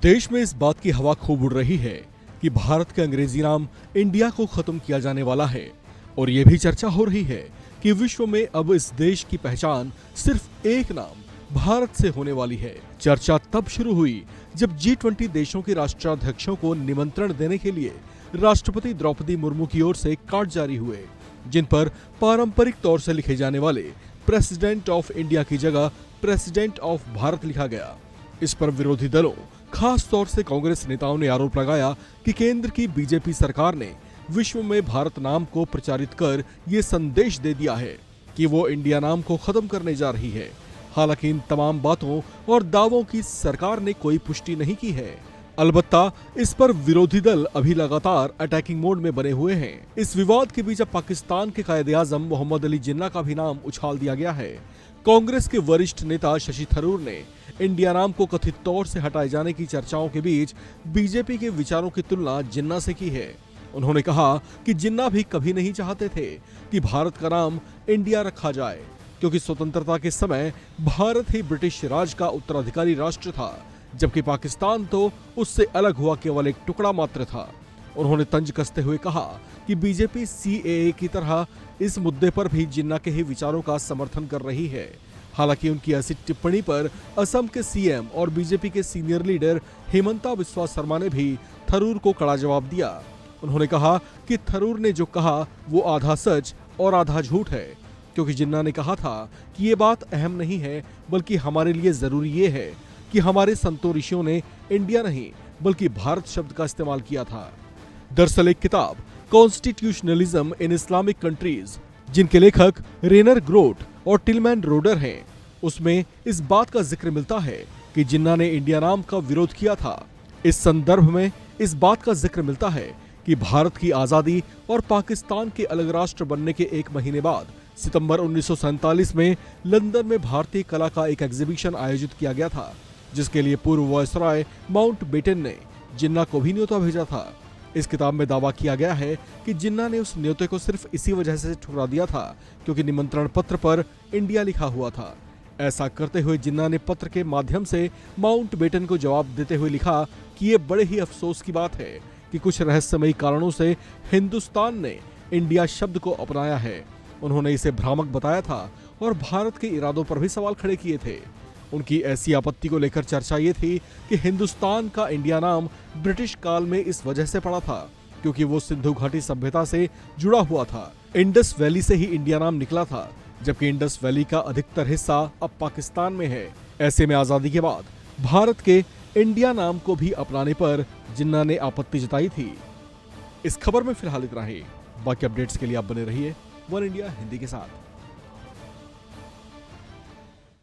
देश में इस बात की हवा खूब उड़ रही है कि भारत के अंग्रेजी नाम इंडिया को खत्म किया जाने वाला है और ये भी चर्चा हो रही है कि विश्व में अब इस देश की पहचान सिर्फ एक नाम भारत से होने वाली है। चर्चा तब शुरू हुई जब G20 देशों के राष्ट्राध्यक्षों को निमंत्रण देने के लिए राष्ट्रपति द्रौपदी मुर्मू की ओर से कार्ड जारी हुए, जिन पर पारंपरिक तौर से लिखे जाने वाले प्रेसिडेंट ऑफ इंडिया की जगह प्रेसिडेंट ऑफ भारत लिखा गया। इस पर विरोधी दलों, खास तौर से कांग्रेस नेताओं ने आरोप लगाया कि केंद्र की बीजेपी सरकार ने विश्व में भारत नाम को प्रचारित कर ये संदेश दे दिया है कि वो इंडिया नाम को खत्म करने जा रही है। हालांकि इन तमाम बातों और दावों की सरकार ने कोई पुष्टि नहीं की है। अलबत्ता इस पर विरोधी दल अभी लगातार अटैकिंग मोड में बने हुए हैं। इस विवाद के बीच अब पाकिस्तान के कायदे-आज़म मोहम्मद अली जिन्ना का भी नाम उछाल दिया गया है। कांग्रेस के वरिष्ठ नेता शशि थरूर ने इंडिया नाम को कथित तौर से हटाए जाने की चर्चाओं के बीच बीजेपी के विचारों की तुलना जिन्ना से की है। उन्होंने कहा कि जिन्ना भी कभी नहीं चाहते थे कि भारत का नाम इंडिया रखा जाए, क्योंकि स्वतंत्रता के समय भारत ही ब्रिटिश राज का उत्तराधिकारी राष्ट्र था, जबकि पाकिस्तान तो उससे अलग हुआ केवल एक टुकड़ा मात्र था। उन्होंने तंज कसते हुए कहा कि बीजेपी CAA की तरह इस मुद्दे पर भी जिन्ना के ही विचारों का समर्थन कर रही है। हालांकि उनकी ऐसी टिप्पणी पर असम के CM और बीजेपी के सीनियर लीडर हेमंता बिस्वा शर्मा ने भी थरूर को कड़ा जवाब दिया। उन्होंने कहा कि थरूर ने जो कहा वो आधा सच और आधा झूठ है, क्योंकि जिन्ना ने कहा था कि ये बात अहम नहीं है, बल्कि हमारे लिए जरूरी ये है कि हमारे संतों ऋषियों ने इंडिया नहीं बल्कि भारत शब्द का इस्तेमाल किया था। दरअसल एक किताब कॉन्स्टिट्यूशनलिज्म इन इस्लामिक कंट्रीज, जिनके लेखक रेनर ग्रोट और टिलमैन रोडर हैं, उसमें इस बात का जिक्र मिलता है कि जिन्ना ने इंडिया नाम का विरोध किया था। इस संदर्भ में इस बात का जिक्र मिलता है कि भारत की आजादी और पाकिस्तान के अलग राष्ट्र बनने के एक महीने बाद सितंबर 1947 में लंदन में भारतीय कला का एक एग्जीबिशन आयोजित किया गया था, जिसके लिए पूर्व वायसराय माउंटबेटन ने जिन्ना को भी न्योता भेजा था। इस किताब में दावा किया गया है कि जिन्ना ने उस न्योते को सिर्फ इसी वजह से ठुकरा दिया था क्योंकि निमंत्रण पत्र पर इंडिया लिखा हुआ था। ऐसा करते हुए जिन्ना ने पत्र के माध्यम से माउंटबेटन को जवाब देते हुए लिखा कि ये बड़े ही अफसोस की बात है कि कुछ रहस्यमयी कारणों से हिंदुस्तान ने इंडिया शब्द को अपनाया है। उन्होंने इसे भ्रामक बताया था और भारत के इरादों पर भी सवाल खड़े किए थे। उनकी ऐसी आपत्ति को लेकर चर्चा ये थी कि हिंदुस्तान का इंडिया नाम ब्रिटिश काल में इस वजह से पड़ा था क्योंकि वो सिंधु घाटी सभ्यता से जुड़ा हुआ था। इंडस वैली से ही इंडिया नाम निकला था, जबकि इंडस वैली का अधिकतर हिस्सा अब पाकिस्तान में है। ऐसे में आजादी के बाद भारत के इंडिया नाम को भी अपनाने पर जिन्ना ने आपत्ति जताई थी। इस खबर में फिलहाल इतना ही। बाकी अपडेट्स के लिए आप बने रहिए वन इंडिया हिंदी के साथ।